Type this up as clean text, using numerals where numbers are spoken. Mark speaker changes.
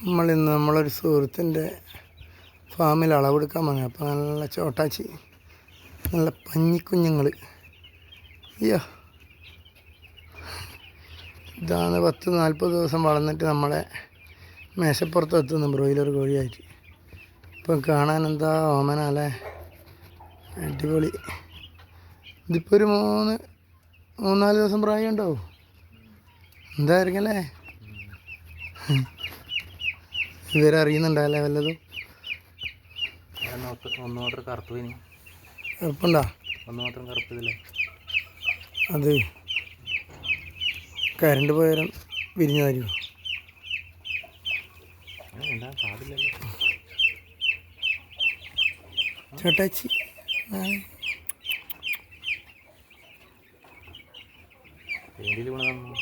Speaker 1: നമ്മളിന്ന് നമ്മളൊരു സുഹൃത്തിൻ്റെ ഫാമിൽ അളവെടുക്കാൻ വന്നു. അപ്പോൾ നല്ല ചോട്ടാച്ചി, നല്ല പഞ്ഞിക്കുഞ്ഞുങ്ങൾ. അയ്യോ, ഇതാണ് 10-40 ദിവസം വളർന്നിട്ട് നമ്മളെ മേശപ്പുറത്ത് എത്തുന്നു ബ്രോയിലർ കോഴിയായിട്ട്. ഇപ്പം കാണാൻ എന്താ ഓമന അല്ലേ, അടിപൊളി. ഇതിപ്പോൾ ഒരു 3-4 ദിവസം പ്രായം ഉണ്ടാവും. എന്തായിരിക്കും അല്ലേ, ഇവരറിയുന്നുണ്ടല്ലേ വല്ലതും?
Speaker 2: ഒന്ന് മാത്രം കറുപ്പ്,
Speaker 1: കറുപ്പുണ്ടോ?
Speaker 2: ഒന്ന് മാത്രം കറുപ്പില്ലേ?
Speaker 1: അത് കരണ്ട് പോയാലും വിരിഞ്ഞതായിരിക്കും.
Speaker 2: പാടില്ലല്ലോ
Speaker 1: ചേട്ടാച്ചി.
Speaker 2: പെയിന്റിൽ വീണതാണ്.